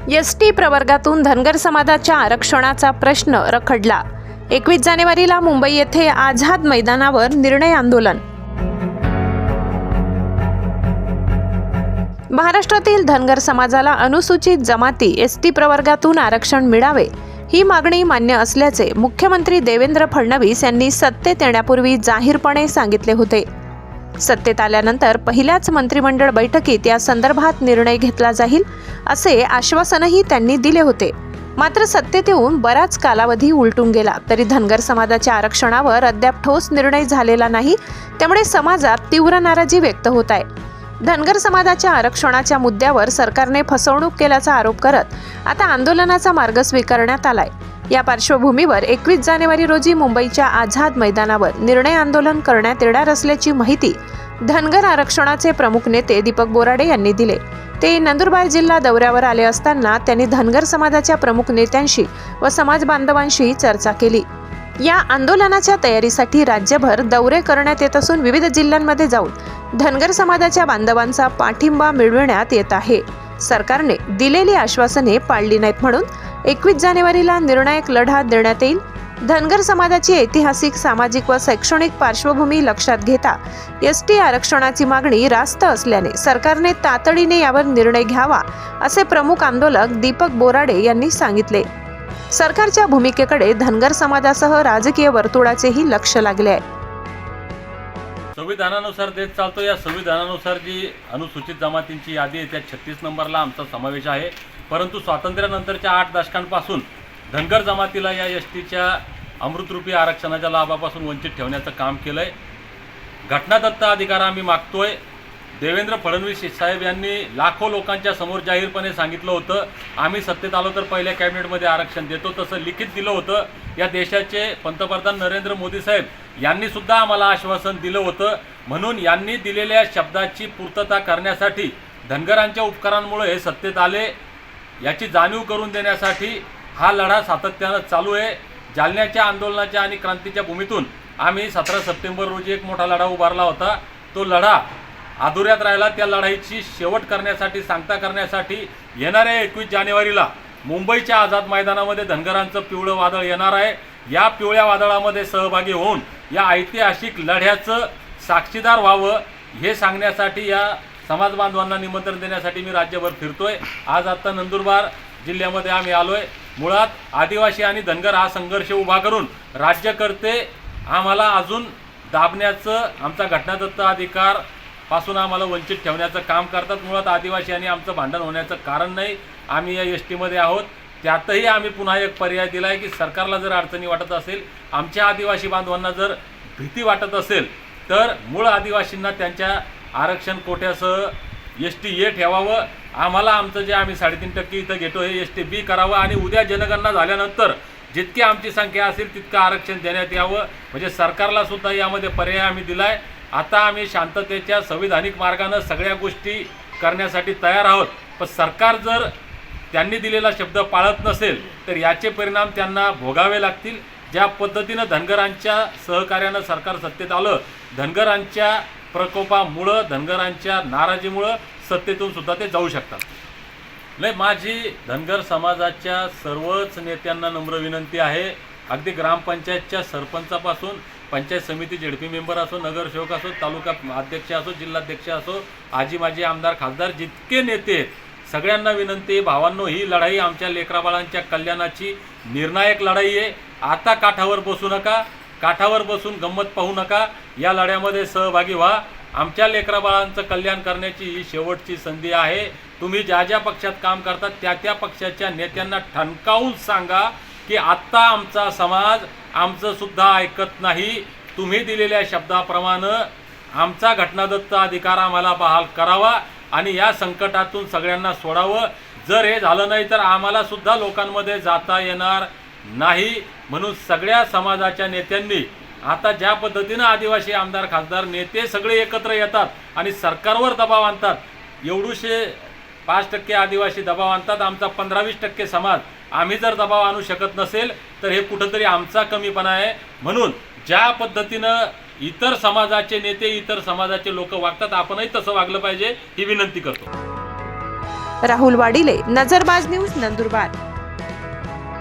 ST प्रवर्गातून धनगर समाजाच्या आरक्षणाचा प्रश्न रखडला। 21 जानेवारीला मुंबई येथे आझाद मैदानावर निर्णय आंदोलन। महाराष्ट्रातील धनगर समाजाला अनुसूचित जमाती एसटी प्रवर्गातून आरक्षण मिळावे ही मागणी मान्य असल्याचे मुख्यमंत्री देवेंद्र फडणवीस यांनी सत्तेत येण्यापूर्वी जाहीरपणे सांगितले होते। सत्तेत आल्यानंतर पहिल्याच मंत्रिमंडळ बैठकीत या संदर्भात निर्णय घेतला जाईल असे आश्वासनही त्यांनी दिले होते। मात्र सत्तेत येऊन बराच कालावधी उलटून गेला तरी धनगर समाजाच्या आरक्षणावर अद्याप ठोस निर्णय झालेला नाही, त्यामुळे समाजात तीव्र नाराजी व्यक्त होत आहे। धनगर समाजाच्या आरक्षणाच्या मुद्द्यावर सरकारने फसवणूक केल्याचा आरोप करत आता आंदोलनाचा मार्ग स्वीकारण्यात आलाय। या पार्श्वभूमीवर 21 जानेवारी रोजी मुंबईच्या आझाद मैदानावर निर्णय आंदोलन करण्यात येणार असल्याची माहिती धनगर आरक्षणाचे प्रमुख नेते दीपक बोराडे यांनी दिले। ते नंदुरबार जिल्हा दौऱ्यावर आले असताना त्यांनी धनगर समाजाच्या प्रमुख नेत्यांशी व समाज बांधवांशी चर्चा केली। या आंदोलनाच्या तयारीसाठी राज्यभर दौरे करण्यात येत असून विविध जिल्ह्यांमध्ये जाऊन धनगर समाजाच्या बांधवांचा पाठिंबा मिळविण्यात येत आहे। सरकारने दिलेली आश्वासने पाळली नाहीत म्हणून 21 जानेवारीला निर्णायक लढा देण्यात येईल। धनगर समाजाची ऐतिहासिक, सामाजिक व शैक्षणिक पार्श्वभूमी लक्षात घेता एसटी आरक्षणाची मागणी रास्त असल्याने सरकारने तातडीने यावर निर्णय घ्यावा असे प्रमुख आंदोलक दीपक बोराडे यांनी सांगितले। सरकारच्या भूमिकेकडे धनगर समाजासह राजकीय वर्तुळाचेही लक्ष लागले आहे। संविधानानुसार देत चालतो। या संविधानानुसार जी अनुसूचित जमातींची यादी आहे त्या 36 नंबरला आमचा समावेश आहे। परंतु स्वातंत्र्यानंतरच्या 8 दशकांपासून धनगर जमातीला या एसटीच्या अमृतरूपी आरक्षणाच्या लाभापासून वंचित ठेवण्याचं काम केलंय। घटनादत्त अधिकार आम्ही मागतोय। देवेंद्र फडणवीस साहेब यांनी लाखो लोकांच्या समोर जाहीरपणे सांगितलं होतं, आम्ही सत्तेत आलो तर पहिल्या कॅबिनेटमध्ये आरक्षण देतो, तसं लिखित दिलं होतं। या देशाचे पंतप्रधान नरेंद्र मोदी साहेब यांनी सुद्धा आम्हाला आश्वासन दिलं होतं। म्हणून यांनी दिलेल्या शब्दाची पूर्तता करण्यासाठी धनगरांच्या उपकारांमुळे हे सत्तेत आले याची जाणीव करून देण्यासाठी हा लढा सातत्यानं चालू आहे। जालन्याच्या आंदोलनाच्या आणि क्रांतीच्या भूमीतून आम्ही 17 सप्टेंबर रोजी एक मोठा लढा उभारला होता। तो लढा अधुऱ्यात राहिला। त्या लढाईची शेवट करण्यासाठी, सांगता करण्यासाठी येणाऱ्या 21 जानेवारीला मुंबईच्या आझाद मैदानामध्ये धनगरांचं पिवळं वादळ येणार आहे। या पिवळ्या वादळामध्ये सहभागी होऊन या ऐतिहासिक लढ्याचं साक्षीदार व्हावं हे सांगण्यासाठी, या समाज बांधवांना निमंत्रण देण्यासाठी मी राज्यभर फिरतोय। आज आता नंदुरबार जिल्ह्यामध्ये आम्ही आलोय। मुळात आदिवासी आणि धनगर हा संघर्ष उभा करून राज्यकर्ते आम्हाला अजून दाबण्याचं, आमचा घटनादत्त अधिकार पासून आम्हाला वंचित ठेवण्याचं काम करतात। मुळात आदिवासी आणि आमचं भांडण होण्याचं कारण नाही। आम्ही या एसटीमध्ये आहोत। त्यातही आम्ही पुन्हा एक पर्याय दिला आहे की सरकारला जर अडचणी वाटत असेल, आमच्या आदिवासी बांधवांना जर भीती वाटत असेल तर मूळ आदिवासींना त्यांच्या आरक्षण कोट्यासह एसटी ए ठेवावं। आम्हाला आमचं जे आम्ही 3.5% इथं घेतो हे एसटी बी करावं आणि उद्या जनगणना झाल्यानंतर जितकी आमची संख्या असेल तितकं आरक्षण देण्यात यावं। म्हणजे सरकारला सुद्धा यामध्ये पर्याय आम्ही दिला आहे। आता आम्ही शांततेच्या संविधानिक मार्गाने सगळ्या गोष्टी करण्यासाठी तयार आहोत। पण सरकार जर त्यांनी दिलेला शब्द पाळत नसेल तर याचे परिणाम त्यांना भोगावे लागतील। ज्या पद्धतीनं धनगरांच्या सहकार्यानं सरकार सत्तेत आलं, धनगरांच्या प्रकोपामुळं, धनगरांच्या नाराजीमुळं सत्तेतून सुद्धा ते जाऊ शकतात। माझी धनगर समाजाच्या सर्वच नेत्यांना नम्र विनंती आहे, अगदी ग्रामपंचायतच्या सरपंचापासून पंचायत समिती जेडपी मेंबर असो, नगरसेवक असो, तालुका अध्यक्ष असो, जिल्हाध्यक्ष असो, आजी माजी आमदार खासदार जितके नेते आहेत सगळ्यांना विनंती, भावांनो, ही लढाई आमच्या लेकराबाळांच्या कल्याणाची निर्णायक लढाई आहे। आता काठावर बसू नका, काठावर बसून गंमत पाहू नका, या लढ्यामध्ये सहभागी व्हा। आमच्या लेकराबाळांचं कल्याण करण्याची ही शेवटची संधी आहे। तुम्ही ज्या ज्या पक्षात काम करतात त्या त्या पक्षाच्या नेत्यांना ठणकावून सांगा की आत्ता आमचा समाज आमचं सुद्धा ऐकत नाही। तुम्ही दिलेल्या शब्दाप्रमाणे आमचा घटनादत्त अधिकार आम्हाला बहाल करावा आणि या संकटातून सगळ्यांना सोडावं। जर हे झालं नाही तर आम्हाला सुद्धा लोकांमध्ये जाता येणार नाही। म्हणून सगळ्या समाजाच्या नेत्यांनी आता ज्या पद्धतीनं आदिवासी आमदार, खासदार, नेते सगळे एकत्र येतात आणि सरकारवर दबाव आणतात, एवढूशे 5% आदिवासी दबाव आणतात, आमचा 15-20% समाज आम्ही जर दबाव आणू शकत नसेल तर हे कुठंतरी आमचा कमीपणा आहे। म्हणून ज्या पद्धतीनं इतर समाजाचे नेते, इतर समाजाचे लोक वागतात, आपणही तसं वागलं पाहिजे ही विनंती करतो। राहुल वाडिले, नजरबाज न्यूज, नंदुरबार.